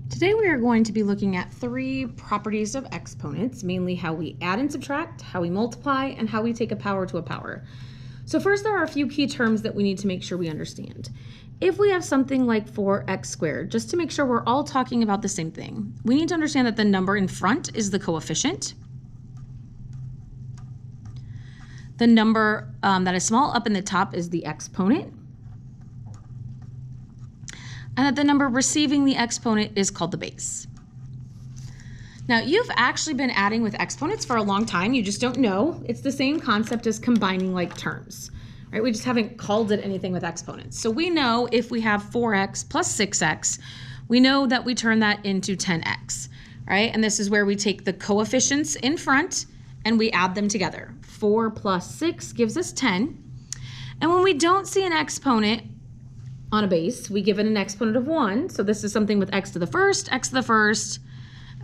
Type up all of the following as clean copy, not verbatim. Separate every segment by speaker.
Speaker 1: Today we are going to be looking at three properties of exponents, mainly how we add and subtract, how we multiply, and how we take a power to a power. So first, there are a few key terms that we need to make sure we understand. If we have something like 4x squared, just to make sure we're all talking about the same thing, we need to understand that the number in front is the coefficient. The number that is small up in the top is the exponent. And that the number receiving the exponent is called the base. Now, you've actually been adding with exponents for a long time. You just don't know. It's the same concept as combining like terms, right? We just haven't called it anything with exponents. So we know if we have 4x plus 6x, we know that we turn that into 10x, right? And this is where we take the coefficients in front and we add them together. 4 plus 6 gives us 10. And when we don't see an exponent on a base, we give it an exponent of 1. So this is something with x to the first,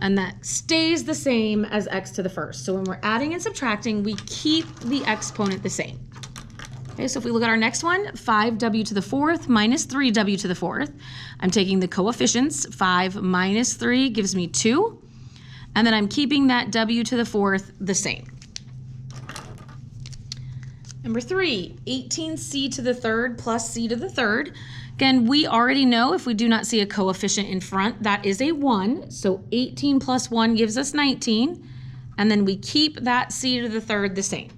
Speaker 1: and that stays the same as x to the first. So when we're adding and subtracting, we keep the exponent the same. Okay, so if we look at our next one, 5w to the fourth minus 3w to the fourth. I'm taking the coefficients. 5 minus 3 gives me 2. And then I'm keeping that w to the fourth the same. Number 3, 18c to the third plus c to the third. Again, we already know if we do not see a coefficient in front, that is a 1. So 18 plus 1 gives us 19. And then we keep that c to the third the same.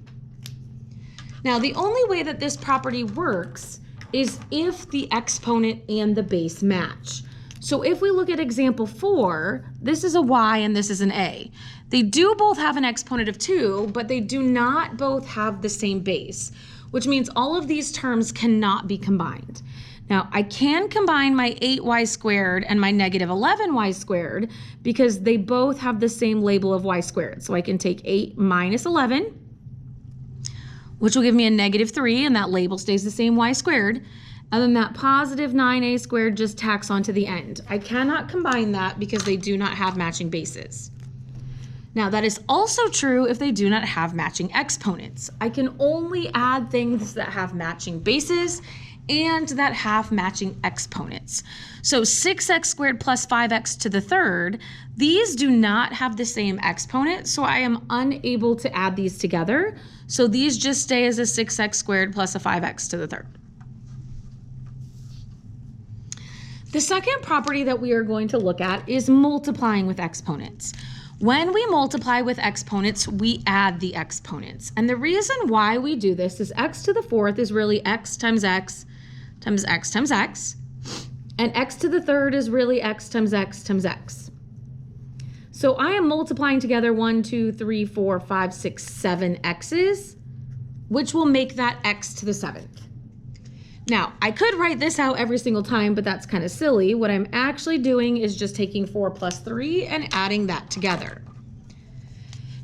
Speaker 1: Now, the only way that this property works is if the exponent and the base match. So if we look at example 4, this is a y and this is an a. They do both have an exponent of 2, but they do not both have the same base, which means all of these terms cannot be combined. Now, I can combine my 8y squared and my negative 11y squared because they both have the same label of y squared. So I can take 8 minus 11, which will give me a negative 3, and that label stays the same, y squared. And then that positive 9a squared just tacks onto the end. I cannot combine that because they do not have matching bases. Now, that is also true if they do not have matching exponents. I can only add things that have matching bases and that have matching exponents. So 6x squared plus 5x to the third, these do not have the same exponent, so I am unable to add these together. So these just stay as a 6x squared plus a 5x to the third. The second property that we are going to look at is multiplying with exponents. When we multiply with exponents, we add the exponents. And the reason why we do this is x to the fourth is really x times x times x times x. And x to the third is really x times x times x. So I am multiplying together 1, 2, 3, 4, 5, 6, 7 x's, which will make that x to the seventh. Now, I could write this out every single time, but that's kind of silly. What I'm actually doing is just taking 4 plus 3 and adding that together.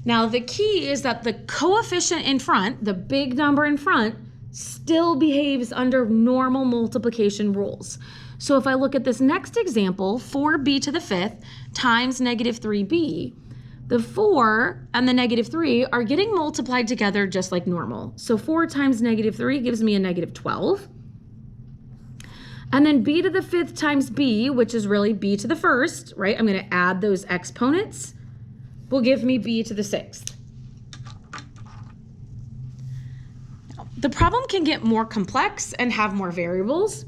Speaker 1: Now, the key is that the coefficient in front, the big number in front, still behaves under normal multiplication rules. So if I look at this next example, 4b to the fifth times negative 3b, the 4 and the negative 3 are getting multiplied together just like normal. So 4 times negative 3 gives me a negative 12. And then b to the fifth times b, which is really b to the first, right? I'm going to add those exponents, will give me b to the sixth. The problem can get more complex and have more variables.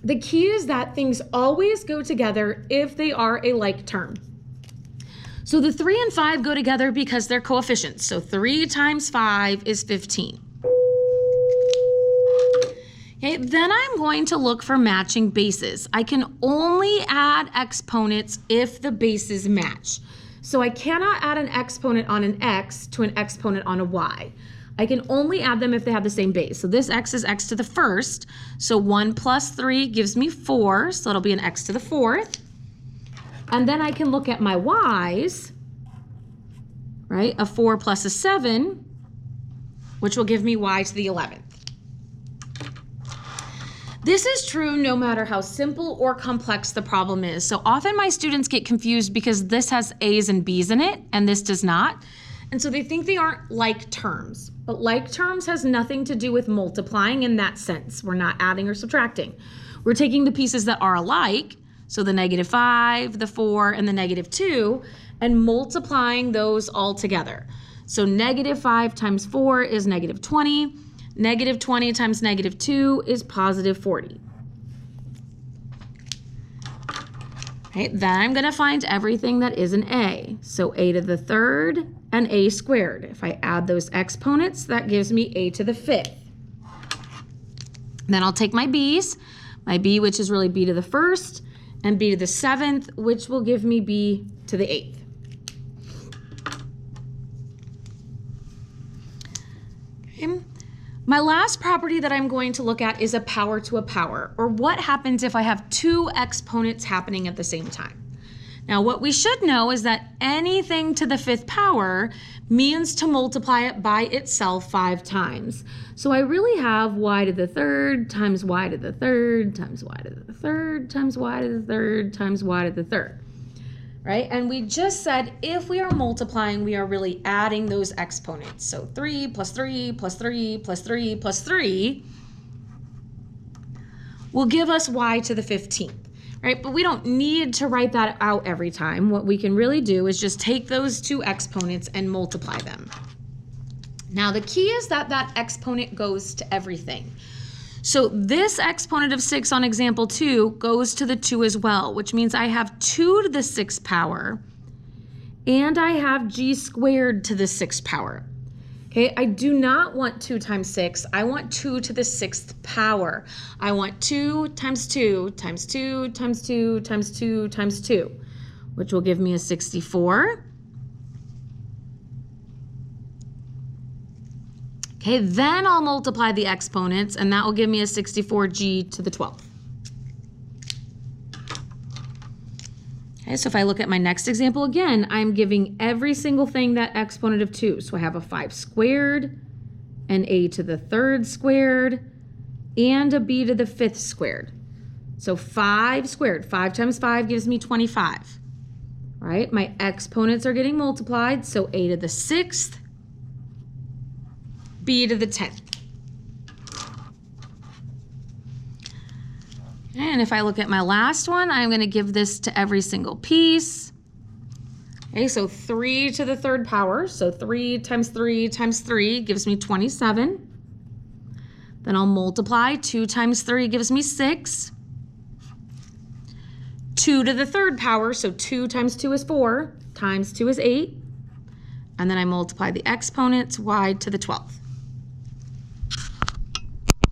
Speaker 1: The key is that things always go together if they are a like term. So the 3 and 5 go together because they're coefficients. So 3 times 5 is 15. Okay, then I'm going to look for matching bases. I can only add exponents if the bases match. So I cannot add an exponent on an x to an exponent on a y. I can only add them if they have the same base. So this x is x to the first. So 1 plus 3 gives me 4. So it'll be an x to the fourth. And then I can look at my y's, right? A 4 plus a 7, which will give me y to the 11th. This is true no matter how simple or complex the problem is. So often my students get confused because this has a's and b's in it and this does not. And so they think they aren't like terms. But like terms has nothing to do with multiplying in that sense. We're not adding or subtracting. We're taking the pieces that are alike, So the -5, the 4, and the -2, and multiplying those all together. So -5 times 4 is -20. -20 times -2 is +40. Okay, then I'm going to find everything that is an a. So a to the third and a squared. If I add those exponents, that gives me a to the 5th. Then I'll take my b's, my b, which is really b to the 1st, and b to the 7th, which will give me b to the 8th. Okay. My last property that I'm going to look at is a power to a power, or what happens if I have two exponents happening at the same time. Now, what we should know is that anything to the 5th power means to multiply it by itself 5 times. So I really have y to the 3rd times y to the 3rd times y to the 3rd times y to the 3rd times y to the 3rd. Right? And we just said if we are multiplying, we are really adding those exponents. So 3 plus 3 plus 3 plus 3 plus 3 will give us y to the 15th. Right? But we don't need to write that out every time. What we can really do is just take those two exponents and multiply them. Now the key is that that exponent goes to everything. So this exponent of 6 on example 2 goes to the 2 as well, which means I have 2 to the 6th power, and I have g squared to the 6th power. Okay, I do not want 2 times 6. I want 2 to the 6th power. I want 2 times 2 times 2 times 2 times 2 times 2, which will give me a 64. Okay, then I'll multiply the exponents, and that will give me a 64g to the 12th. Okay, so if I look at my next example again, I'm giving every single thing that exponent of 2. So I have a 5 squared, an a to the 3rd squared, and a b to the 5th squared. So 5 squared, 5 times 5 gives me 25. Right, my exponents are getting multiplied, so a to the 6th, b to the 10th. And if I look at my last one, I'm going to give this to every single piece. Okay, so 3 to the 3rd power. So 3 times 3 times 3 gives me 27. Then I'll multiply. 2 times 3 gives me 6. 2 to the 3rd power. So 2 times 2 is 4. Times 2 is 8. And then I multiply the exponents, y to the 12th.